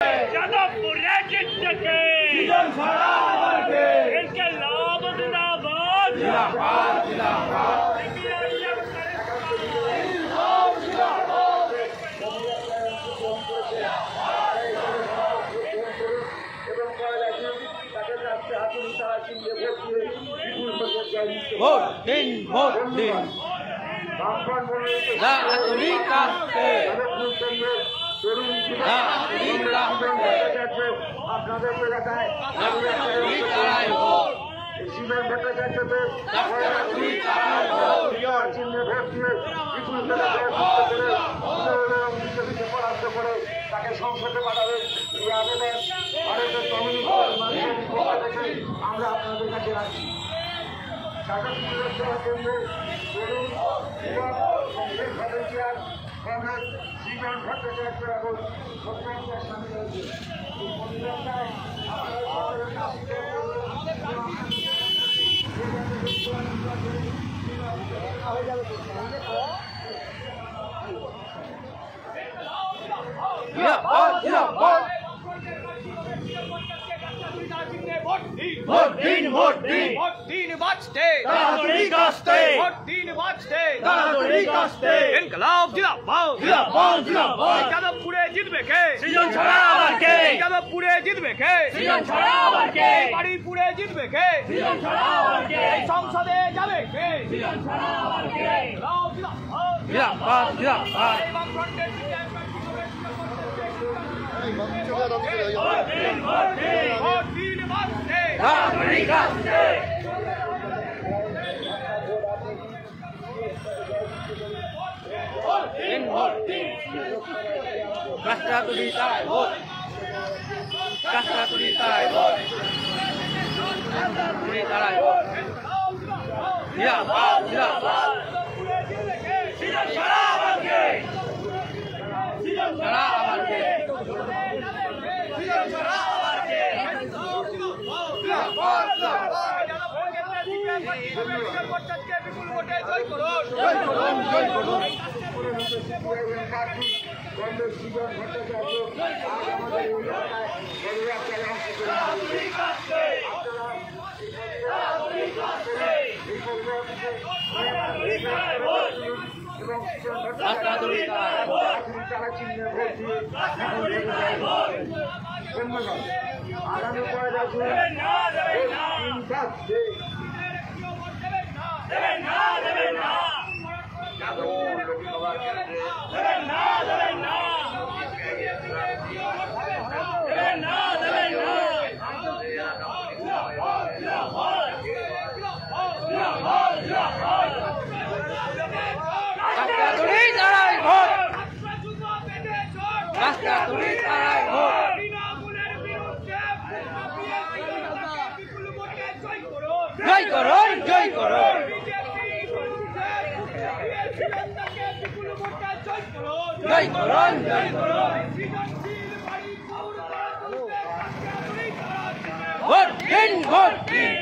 যাদবপুরে জিতছে इनके लाभ जिंदाबाद ভোট দিন ভোট দিন আপনাদের এলাকায় শিবের ভট্টাচার্যকে চিহ্নে ভোট দিয়ে বিপুল পরাস্ত করে তাকে সংসদে পাঠাবে এই আবেদন ভারতের কমিউনিস্ট আমরা আপনাদের কাছে রাখছি। জীবন ভট্টাচার্য এবং সামিল হয়েছে ভোট দিন ভোট দিন ভোট দিন বাঁচতে তাড়াতাড়ি কাস্তে ভোট দিন বাঁচতে তাড়াতাড়ি কাস্তে ইনকলাব জিন্দাবাদ জিন্দাবাদ জিন্দাবাদ যাদবপুরে জিতবে কে সৃজন ছাড়া আবার কে যাদবপুরে জিতবে কে সৃজন ছাড়া আবার কে বাড়িপুরে জিতবে কে সৃজন ছাড়া আবার কে সংসদে যাবে কে সৃজন ছাড়া আবার কে ইনকলাব জিন্দাবাদ জিন্দাবাদ জিন্দাবাদ বামফ্রন্টের ভোট দিন ভোট দিন ভোট দিন বাঁচতে তাড়াতাড়ি কাস্তে ভোট দিন ভোট দিন কাস্টাতুলি তাই ভোট কাস্টাতুলি তাই ভোট কাস্টাতুলি তাই ভোট জিন্দাবাদ জিন্দাবাদ সৃজন ছাড়া আবার কে সৃজন ছাড়া আবার কে সৃজন ছাড়া আবার কে জিন্দাবাদ বিপুল ভোটে জয় করুন জয় করুন জয় করুন জীবন তারা চিহ্নে ভোট দিয়ে ধন্যবাদ। আগামী 1 জুন লোকসভা কেন্দ্রে কাস্টাতুলি তাই ভোট কাস্টাতুলি তাই ভোট জয় করুন জয় করুন জয় করুন জয় করুন ভোট দিন ভোট দিন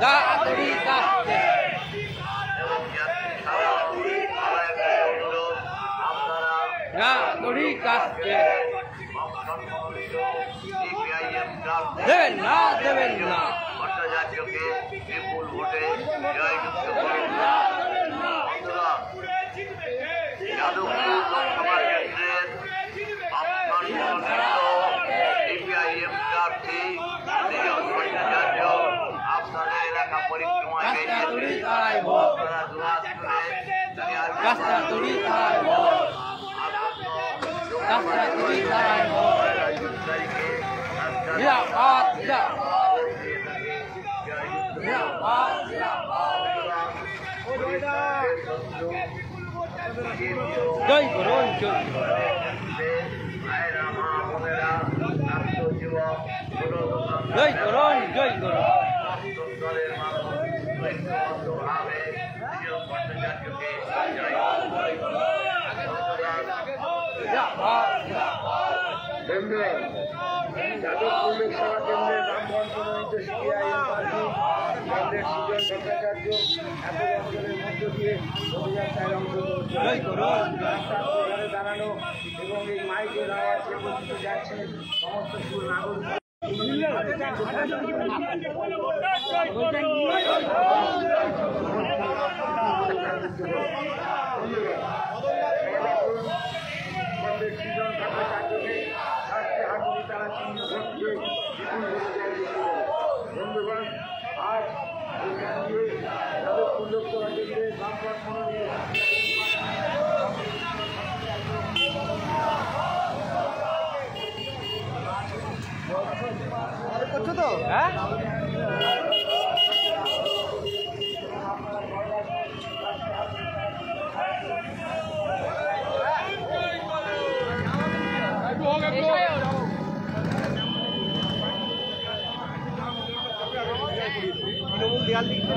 তাড়াতাড়ি কাস্তে তাড়াতাড়ি কাস্তে দেবেন না দেবেন না ভট্টাচার্যকে বিপুল ভোটে জয়যুক্ত করেন। যাদবপুর লোকসভা কেন্দ্রের সিপিআইএম প্রার্থী সৃজন ভট্টাচার্য আপনাদের এলাকা পরিক্রমায় কাস্টাতুলি তাই ভোট আপনারা দুহাত তুলে কাস্টাতুলি তাই ভোট কাস্টাতুলি তাই ভোট জিন্দাবাদ জিন্দাবাদ জিন্দাবাদ জিন্দাবাদ জয় করুন জয় জয় করুন জয় করুন দলের মানুষ ঐক্যবদ্ধভাবে সৃজন ভট্টাচার্যকে জয় যাদবপুর লোকসভা কেন্দ্রের বামফ্রন্ট ভট্টাচার্য এত অঞ্চলের মধ্য দিয়ে শোভাযাত্রায় অংশগ্রহণ রাস্তায় দাঁড়ানো এবং এই মাইকের আওয়াজ পর্যন্ত যাচ্ছে সমস্ত নাগরিক। বন্ধুগণ, আজ করছো তো হ্যাঁ তৃণমূল দেয়াল দিচ্ছে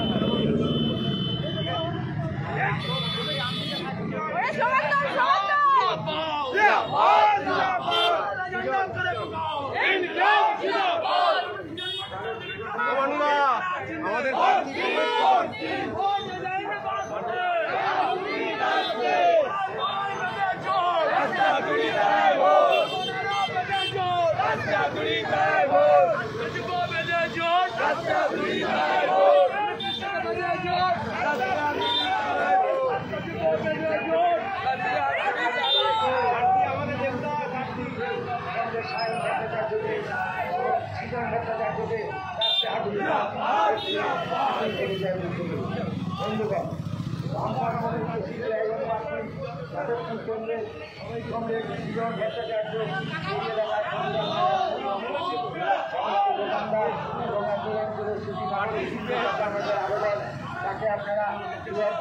আমাদের তাকে আপনারা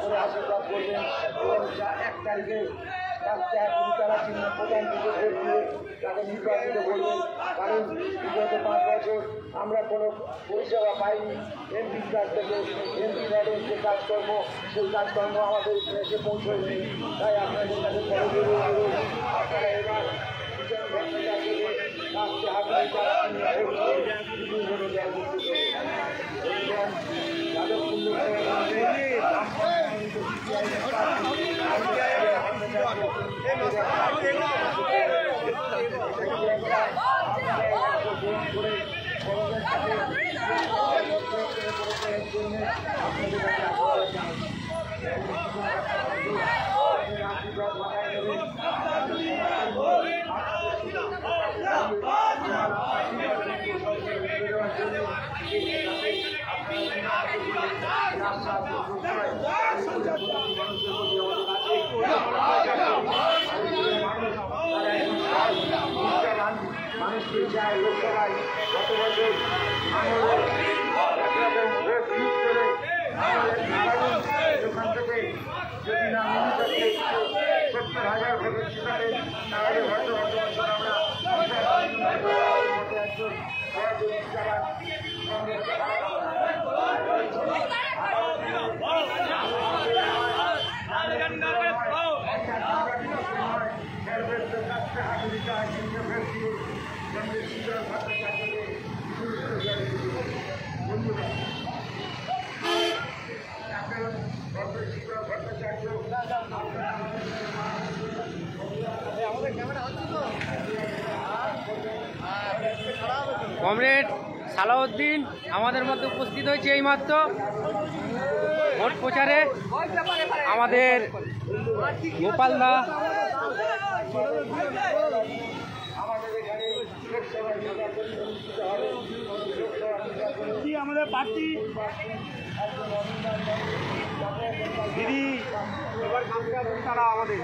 করে আশীর্বাদ করবেন এবং 1 তারিখে রাস্তায় তারা চিহ্ন প্রদান থেকে ভোট দিয়ে তাকে নির্বাচিত করবেন। কারণ বিগত 5 বছর আমরা কোনো পরিষেবা পাইনি এমপির কাছ থেকে। এমপি ম্যাডের যে কাজকর্ম সেই কাজকর্ম আমাদের এসে পৌঁছয়নি। তাই আপনাদের কাছে বড় আপনারা এবার রাস্তায় হাতে তারা চিহ্ন ভোট দিয়ে মানুষকে যায় লোকসভায় গত বছর ওখান থেকে যদি না মনে 70,000 ভোটের শিকারে তাহলে হয়তো বছর কমরেড সালাউদ্দিন আমাদের মধ্যে উপস্থিত হয়েছে এইমাত্র ভোট প্রচারে। আমাদের গোপালদা আমাদের প্রার্থী দিদি এবার তারা আমাদের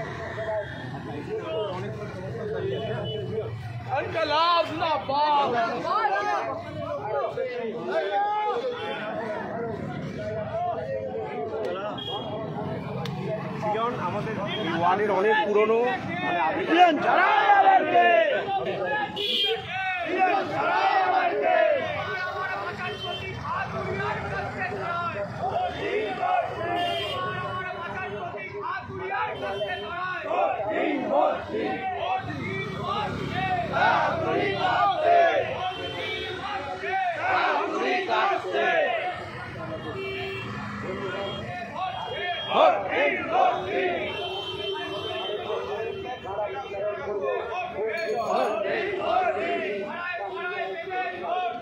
আমাদের ওয়ানের অনেক পুরনো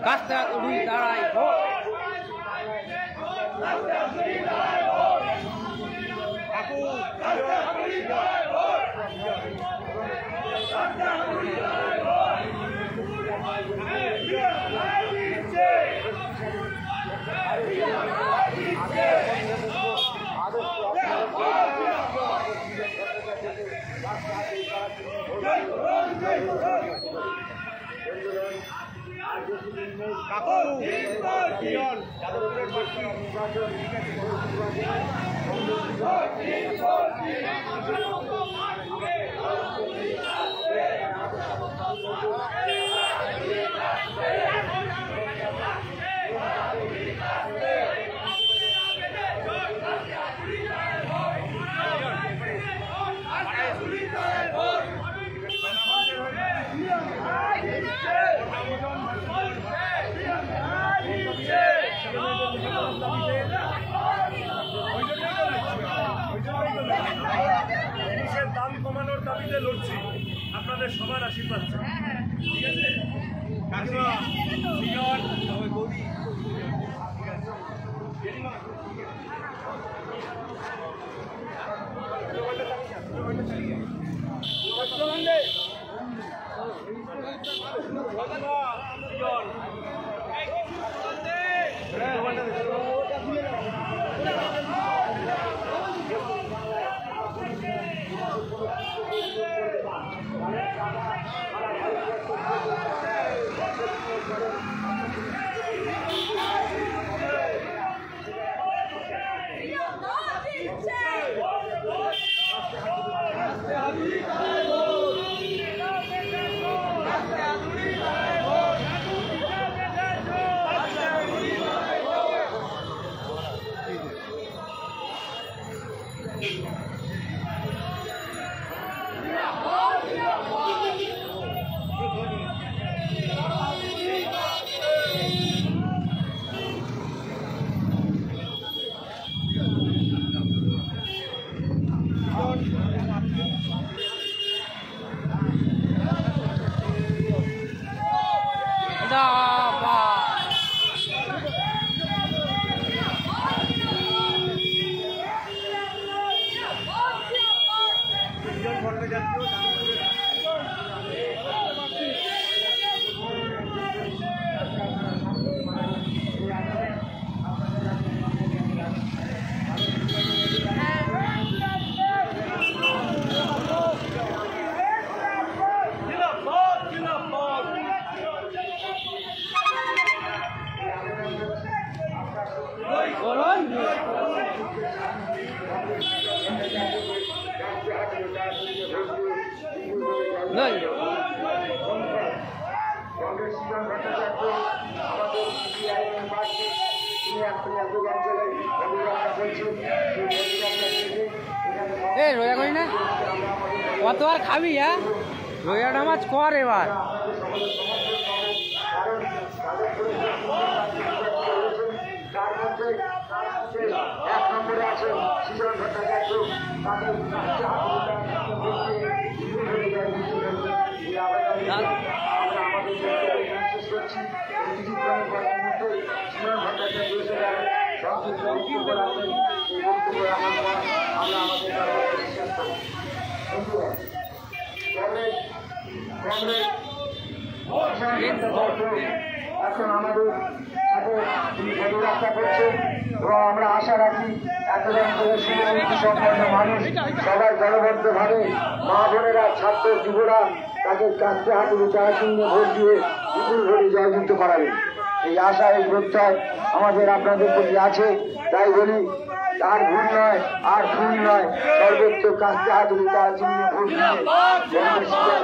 কাজটা উড়ি দাঁড়াই দাম কমানোর দাবিতে লড়ছি আপনাদের সবার আশীর্বাদ ঠিক আছে কাকিমা রোজা করি না কত আর খাবি হ্যাঁ রোজা নামাজ কর এবার এক নম্বরে আছেন সুজন ভট্টাচার্য এখন আমাদের রক্ষা করছেন এবং আমরা আশা রাখি এতজন সম্পন্ন মানুষ সবাই দলবদ্ধভাবে মা বোনেরা ছাত্র যুবরা তাদের কাছে হাতে চারা চিহ্নে ভোট দিয়ে বিপুল ভোটে জয়যুক্ত করাবে এই আশা এই প্রত্যয় আমাদের আপনাদের প্রতি আছে তাই বলি আর ভুল নয় আর ফুল নয় সর্বোচ্চ কাছে হাতে চারা চিহ্নে ভোট দিয়ে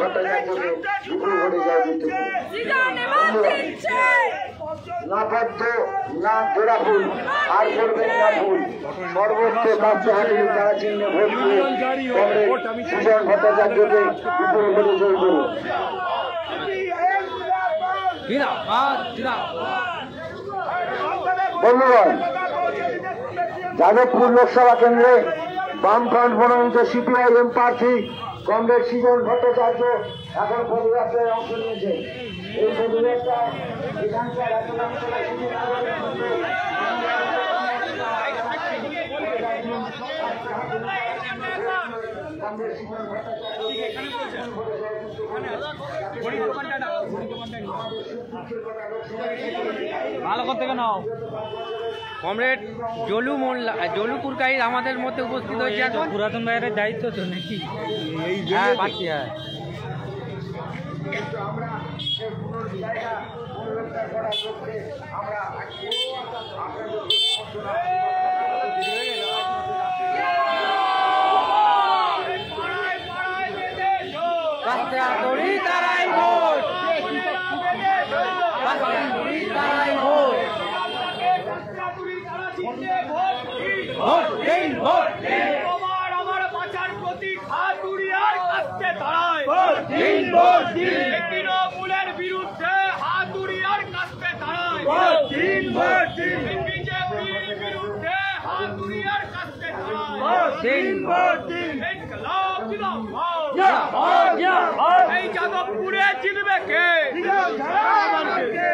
ভট্টাচার্যকে বিপুল ভোটে জয়যুক্ত করবে না পদ্ম না জোড়া ফুল আর করবেন না ভুল সর্বোচ্চ কাছে হাতে চারা চিহ্নে ভোট দিয়ে সুজন ভট্টাচার্যকে বিপুল ভোটে জয় করুন বন্ধুগণ যাদবপুর লোকসভা কেন্দ্রে বামফ্রন্ট মনোনীত সিপিআইএম প্রার্থী কমরেড সৃজন ভট্টাচার্য এখন পদযাত্রায় অংশ নিয়েছে। এই পদযাত্রায় বিধানসভা রাজ্যসভায় শুরু করার মধ্যে ভালো করতে কেন কমরেড জলু মোল্লা জলু পুরকাইত আমাদের মধ্যে উপস্থিত হয়েছে এখন পুরাতন বাইরের দায়িত্ব তো নাকি হ্যাঁ বাকি হ্যাঁ আমরা জায়গা পুনরুদ্ধার করার লক্ষ্যে আমরা কাস্তে আতরি তারাই ভোট কাস্তে আতরি তারাই ভোট ভোট দিন ভোট দিন তোমার আমার বাঁচার প্রতীক হাতুড়ি আর কাস্তে তারাই ভোট দিন ভোট দিন তৃণমূলের বিরুদ্ধে হাতুড়ি আর কাস্তে তারাই ভোট দিন ভোট দিন বিজেপির বিরুদ্ধে হাতুড়ি আর কাস্তে তারাই ভোট দিন ভোট দিন ইনকলাব জিন্দাবাদ জিন্দাবাদ এই যাদবপুরে জিতবে কে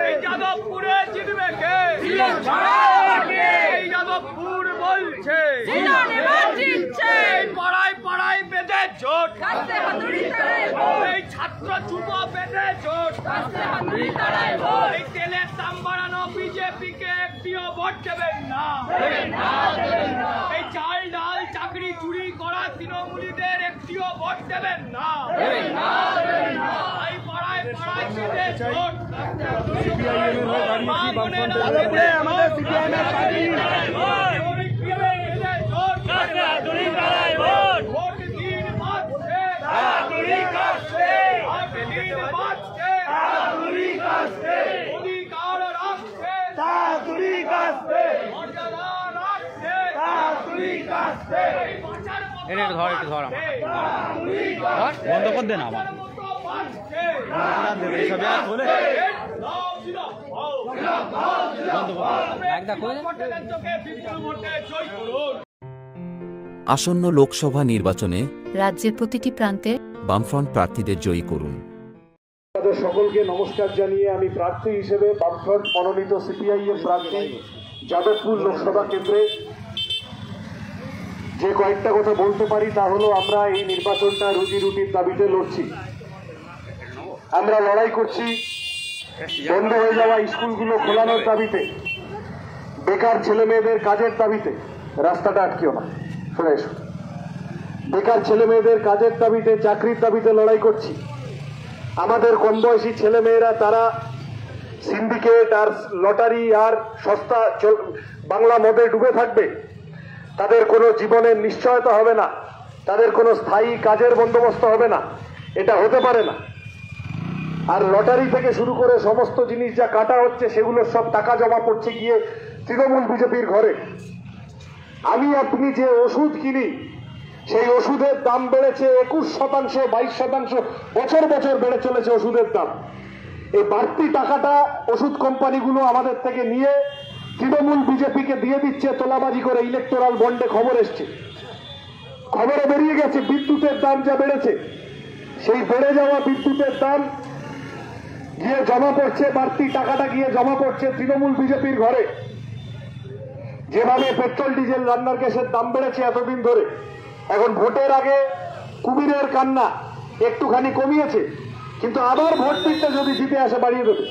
এই যাদবপুরে জিতবে কে এই যাদবপুর বলছে এই পাড়ায় পাড়ায় বেঁধে জোট এই ছাত্র যুব বেঁধে জোট এই তেলের দাম বাড়ানো বিজেপিকে একটিও ভোট দেবেন না এই চাল ডাল চাকরি চুরি করা তৃণমূলীদের একটিও ভোট দেবেন না এই পাড়ায় পাড়ায় বেঁধে জোট মা বোনেরা বেঁধে জোট ভোট দিন বাঁচছে অধিকার রাখছে মর্যাদা রাখছে এটা একটু ধর আমার বন্ধ করে দেন আমার আসন্ন লোকসভা নির্বাচনে রাজ্যের প্রতিটি প্রান্তে বামফ্রন্ট প্রার্থীদের জয়ী করুন। তাদের সকলকে নমস্কার জানিয়ে আমি প্রার্থী হিসেবে বামফ্রন্ট মনোনীত সিপিআইএম প্রার্থী যাদবপুর লোকসভা কেন্দ্রে যে কয়েকটা কথা বলতে পারি তা হলো, আমরা এই নির্বাচনটা রুজি রুটির দাবিতে লড়ছি। আমরা লড়াই করছি বন্ধ হয়ে যাওয়া স্কুলগুলো খোলানোর দাবিতে, বেকার ছেলে মেয়েদের কাজের দাবিতে। রাস্তাটা আটকিও না, সরে এসো। বেকার ছেলে মেয়েদের কাজের দাবিতে, চাকরির দাবিতে লড়াই করছি। আমাদের কম বয়সী ছেলে মেয়েরা তারা সিন্ডিকেট আর লটারি আর সস্তা বাংলা মদে ডুবে থাকবে, তাদের কোনো জীবনের নিশ্চয়তা হবে না, তাদের কোনো স্থায়ী কাজের বন্দোবস্ত হবে না, এটা হতে পারে না। আর লটারি থেকে শুরু করে সমস্ত জিনিস যা কাটা হচ্ছে সেগুলোর সব টাকা জমা পড়ছে গিয়ে তৃণমূল বিজেপির ঘরে। আমি আপনি যে ওষুধ কিনি সেই ওষুধের দাম বেড়েছে 21%, 22%, বছর বছর বেড়ে চলেছে ওষুধের দাম। এই বাড়তি টাকাটা ওষুধ কোম্পানিগুলো আমাদের থেকে নিয়ে তৃণমূল বিজেপিকে দিয়ে দিচ্ছে তোলাবাজি করে। ইলেকটোরাল বন্ডে খবর এসছে, খবরে বেরিয়ে গেছে বিদ্যুতের দাম যা বেড়েছে, সেই বেড়ে যাওয়া বিদ্যুতের দাম গিয়ে জমা পড়ছে, বাড়তি টাকাটা গিয়ে জমা পড়ছে তৃণমূল বিজেপির ঘরে। যেভাবে পেট্রোল ডিজেল রান্নার গ্যাসের দাম বেড়েছে এতদিন ধরে, এখন ভোটের আগে কুমিরের কান্না একটুখানি কমিয়েছে, কিন্তু আবার ভোট দিতে যদি জিতে আসে বাড়িয়ে দেবে।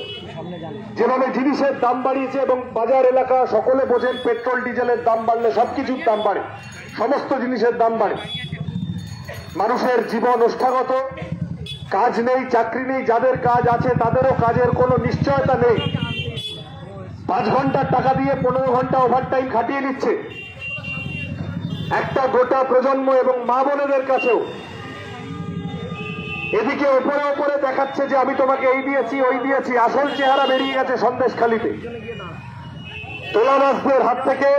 যেভাবে জিনিসের দাম বাড়িয়েছে এবং বাজার এলাকা সকলে বোঝেন পেট্রোল ডিজেলের দাম বাড়লে সবকিছুর দাম বাড়ে, সমস্ত জিনিসের দাম বাড়ে। মানুষের জীবন ওষ্ঠাগত, কাজ নেই, চাকরি নেই, যাদের কাজ আছে তাদেরও কাজের কোনো নিশ্চয়তা নেই। 5 ঘন্টার টাকা দিয়ে 15 ঘন্টা ওভারটাইম খাটিয়ে নিচ্ছে। একটা গোটা প্রজন্ম এবং মা বোনেদের কাছেও এদিকে ওপরে ওপরে দেখাচ্ছে যে আমি তোমাকে এই দিয়েছি ওই দিয়েছি, আসল চেহারা বেরিয়ে গেছে সন্দেশখালিতে। তোলাবাজদের হাত থেকে,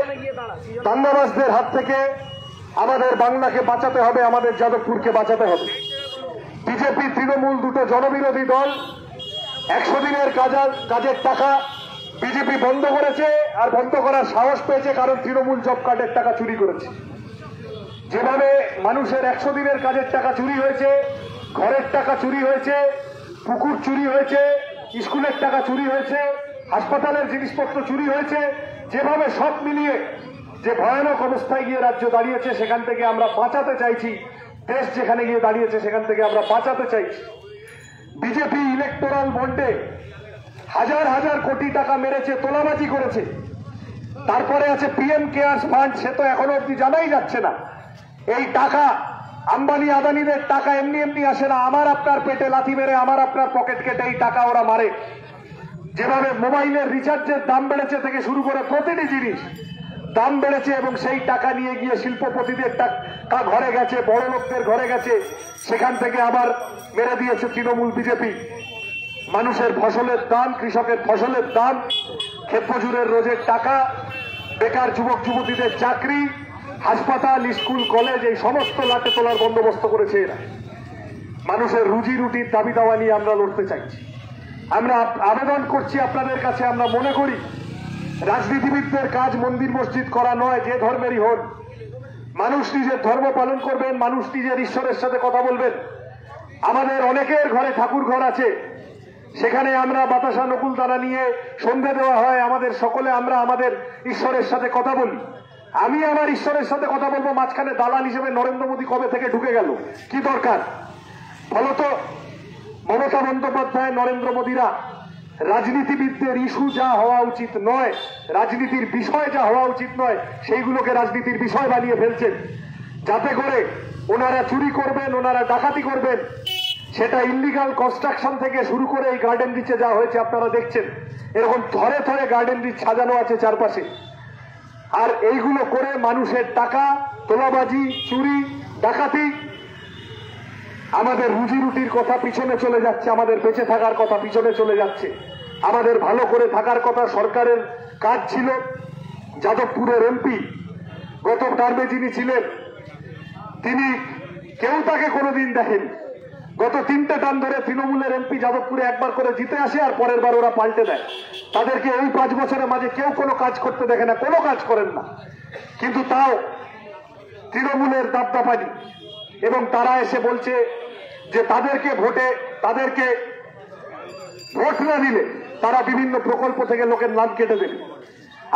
দাঙ্গাবাজদের হাত থেকে আমাদের বাংলাকে বাঁচাতে হবে, আমাদের যাদবপুরকে বাঁচাতে হবে। বিজেপি তৃণমূল দুটো জনবিরোধী দল 100 দিনের কাজের টাকা বিজেপি বন্ধ করেছে, আর বন্ধ করার সাহস পেয়েছে কারণ তৃণমূল জব কার্ডের টাকা চুরি করেছে। যেভাবে মানুষের 100 দিনের কাজের টাকা চুরি হয়েছে, ঘরের টাকা চুরি হয়েছে, পুকুর চুরি হয়েছে, স্কুলের টাকা চুরি হয়েছে, হাসপাতালের জিনিসপত্র চুরি হয়েছে, যেভাবে সব মিলিয়ে যে ভয়ানক অবস্থায় গিয়ে রাজ্য দাঁড়িয়েছে, সেখান থেকে আমরা বাঁচাতে চাইছি। দেশ যেখানে গিয়ে দাঁড়িয়েছে সেখান থেকে আমরা বাঁচাতে চাইছি। বিজেপি ইলেকটোরাল বন্ডে হাজার হাজার কোটি টাকা মেরেছে, তোলাবাজি করেছে। তারপরে আছে পিএম কেয়ারস ফান্ড, সে তো এখনো অব্দি জানাই যাচ্ছে না। এই টাকা আম্বানি আদানিদের টাকা এমনি এমনি আসে না, আমার আপনার পেটে লাথি মেরে আমার আপনার পকেট কেটে এই টাকা ওরা মারে। যেভাবে মোবাইলের রিচার্জের দাম বেড়েছে থেকে শুরু করে প্রতিটি জিনিস দাম বেড়েছে, এবং সেই টাকা নিয়ে গিয়ে শিল্পপতিদের টাকা ঘরে গেছে, বড় লোকদের ঘরে গেছে, সেখান থেকে আবার মেরে দিয়েছে তৃণমূল বিজেপি। মানুষের ফসলের দাম, কৃষকের ফসলের দাম, ক্ষেত মজুরের রোজের টাকা, বেকার যুবক যুবতীদের চাকরি, হাসপাতাল, স্কুল, কলেজ, এই সমস্ত লাটে তোলার বন্দোবস্ত করেছে এরা। মানুষের রুজি রুটির দাবি দাওয়া নিয়ে আমরা লড়তে চাইছি। আমরা আবেদন করছি আপনাদের কাছে, আমরা মনে করি রাজনীতিবিদদের কাজ মন্দির মসজিদ করা নয়, যে ধর্মেরই হন। মানুষ নিজের ধর্ম পালন করবেন, মানুষ নিজের ঈশ্বরের সাথে কথা বলবেন। আমাদের অনেকের ঘরে ঠাকুর ঘর আছে, সেখানে আমরা বাতাসা নকুল দানা নিয়ে সন্ধে দেওয়া হয়, আমাদের সকলে আমরা আমাদের ঈশ্বরের সাথে কথা বলি। আমি আমার ঈশ্বরের সাথে কথা বলবো, মাঝখানে দালাল হিসেবে নরেন্দ্র মোদী কবে থেকে ঢুকে গেল? কি দরকার? ফলত মমতা বন্দ্যোপাধ্যায়, নরেন্দ্র মোদীরা রাজনীতিবিদদের ইস্যু যা হওয়া উচিত নয়, রাজনীতির বিষয় যা হওয়া উচিত নয়, সেইগুলোকে রাজনীতির বিষয় বানিয়ে ফেলছেন, যাতে করে ওনারা চুরি করবেন, ওনারা ডাকাতি করবেন। সেটা ইল্লিগাল কনস্ট্রাকশন থেকে শুরু করে এই গার্ডেন রিচে যা হয়েছে আপনারা দেখছেন, এরকম থরে থরে গার্ডেন রিচ সাজানো আছে চারপাশে। আর এইগুলো করে মানুষের টাকা তোলাবাজি, চুরি, ডাকাতি, আমাদের রুজি রুটির কথা পিছনে চলে যাচ্ছে, আমাদের বেঁচে থাকার কথা পিছনে চলে যাচ্ছে। আমাদের ভালো করে থাকার কথা সরকারের কাজ ছিল। যাদবপুরের এমপি গত টার্মে যিনি ছিলেন, তিনি কেউ তাকে কোনোদিন দেখেন। গত 3টে টার্ম ধরে তৃণমূলের এমপি যাদবপুরে একবার করে জিতে আসে, আর পরের বার ওরা পাল্টে দেয়। তাদেরকে এই 5 বছরের মাঝে কেউ কোনো কাজ করতে দেখে না, কোনো কাজ করেন না। কিন্তু তাও তৃণমূলের দাপদাপানি, এবং তারা এসে বলছে যে তাদেরকে ভোট না দিলে তারা বিভিন্ন প্রকল্প থেকে লোকের নাম কেটে দেবে।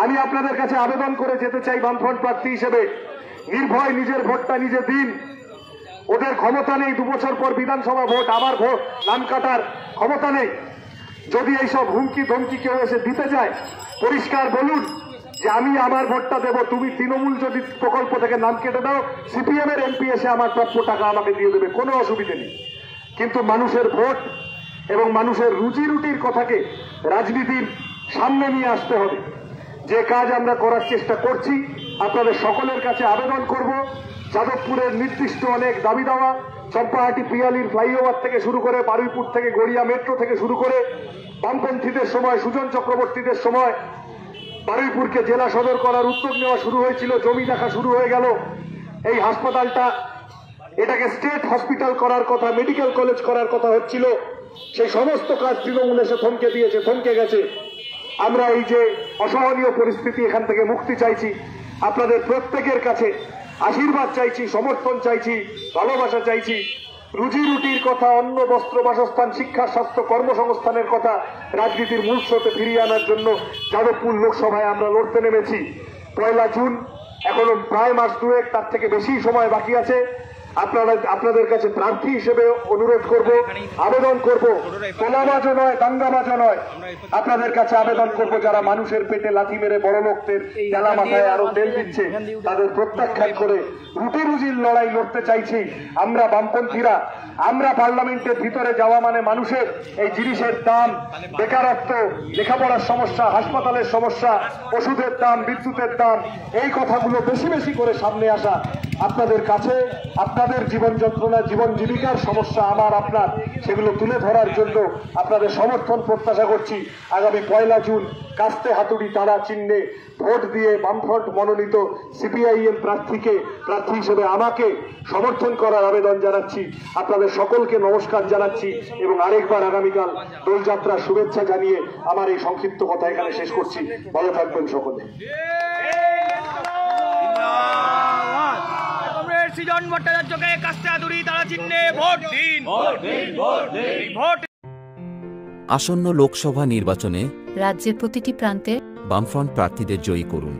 আমি আপনাদের কাছে আবেদন করে যেতে চাই, বামফ্রন্ট প্রার্থী হিসেবে, নির্ভয় নিজের ভোটটা নিজে দিন। ওদের ক্ষমতা নেই 2 বছর পর বিধানসভা ভোট, আবার ভোট নাম কাটার ক্ষমতা নেই। যদি এইসব হুমকি ধমকি কেউ এসে দিতে চায়, পরিষ্কার বলুন যে আমি আমার ভোটটা দেবো, তুমি তৃণমূল যদি প্রকল্প থেকে নাম কেটে দাও, সিপিএম এর এমপি এসে আমার প্রাপ্য টাকা আমাকে দিয়ে দেবে, কোনো অসুবিধে নেই। কিন্তু মানুষের ভোট এবং মানুষের রুজি রুটির কথাকে রাজনীতির সামনে নিয়ে আসতে হবে। যে কাজ আমরা করার চেষ্টা করছি, আপনাদের সকলের কাছে আবেদন করব, যাদবপুরের নির্দিষ্ট অনেক দাবি দেওয়া, চম্পাহাটি পিয়ালির ফ্লাইওভার থেকে শুরু করে, বারুইপুর থেকে গড়িয়া মেট্রো থেকে শুরু করে, বামপন্থীদের সময়, সুজন চক্রবর্তীদের সময় বারুইপুরকে জেলা সদর করার উদ্যোগ নেওয়া শুরু হয়েছিল, জমি দেখা শুরু হয়ে গেল। এই হাসপাতালটা, এটাকে স্টেট হসপিটাল করার কথা, মেডিকেল কলেজ করার কথা হচ্ছিল, সেই সমস্ত কাজ তৃণমূল এসে থমকে দিয়েছে, থমকে গেছে। আমরা এই যে অসহনীয় পরিস্থিতি, এখান থেকে মুক্তি চাইছি। আপনাদের প্রত্যেকের কাছে আশীর্বাদ চাইছি, সমর্থন চাইছি, ভালোবাসা চাইছি। রুজি রুটির কথা, অন্ন, বস্ত্র, বাসস্থান, শিক্ষা, স্বাস্থ্য, কর্মসংস্থানের কথা রাজনীতির মূল স্রোতে ফিরিয়ে আনার জন্য যাদবপুর লোকসভায় আমরা লড়তে নেমেছি। 1 জুন, এখনো প্রায় মাস 2, তার থেকে বেশি সময় বাকি আছে। আপনাদের কাছে প্রার্থী হিসেবে অনুরোধ করব, আবেদন করব, তোলাবাজও নয়, দাঙ্গাবাজও নয়, আপনাদের কাছে আবেদন করব, যারা মানুষের পেটে লাথি মেরে বড় লোকদের তেলা মাথায় আরো তেল দিচ্ছে, তাদের প্রত্যাখ্যান করে রুটি রুজির লড়াই লড়তে চাইছি। আমরা বামপন্থীরা, আমরা পার্লামেন্টের ভিতরে যাওয়া মানে মানুষের এই জিনিসের দাম, বেকারত্ব, লেখাপড়ার সমস্যা, হাসপাতালের সমস্যা, ওষুধের দাম, বিদ্যুতের দাম, এই কথাগুলো বেশি বেশি করে সামনে আসা। আপনাদের কাছে আপনারা যাদের জীবন যন্ত্রণা, জীবন জীবিকার সমস্যা আমার আপনার, সেগুলো তুলে ধরার জন্য আপনাদের সমর্থন প্রত্যাশা করছি। আগামী 1 জুন কাস্তে হাতুড়ি তারা চিহ্নে ভোট দিয়ে বামফ্রন্ট মনোনীত সিপিআইএম প্রার্থী হিসেবে আমাকে সমর্থন করার আবেদন জানাচ্ছি। আপনাদের সকলকে নমস্কার জানাচ্ছি এবং আরেকবার আগামীকাল দোলযাত্রার শুভেচ্ছা জানিয়ে আমার এই সংক্ষিপ্ত কথা এখানে শেষ করছি। ভালো থাকবেন সকলে। কমরেড সৃজন ভট্টাচার্যকে কাস্তে হাতুড়ি তারা চিহ্নে ভোট দিন। ভোট আসন্ন লোকসভা নির্বাচনে রাজ্যের প্রতিটি প্রান্তে বামফ্রন্ট প্রার্থীদের জয়ী করুন।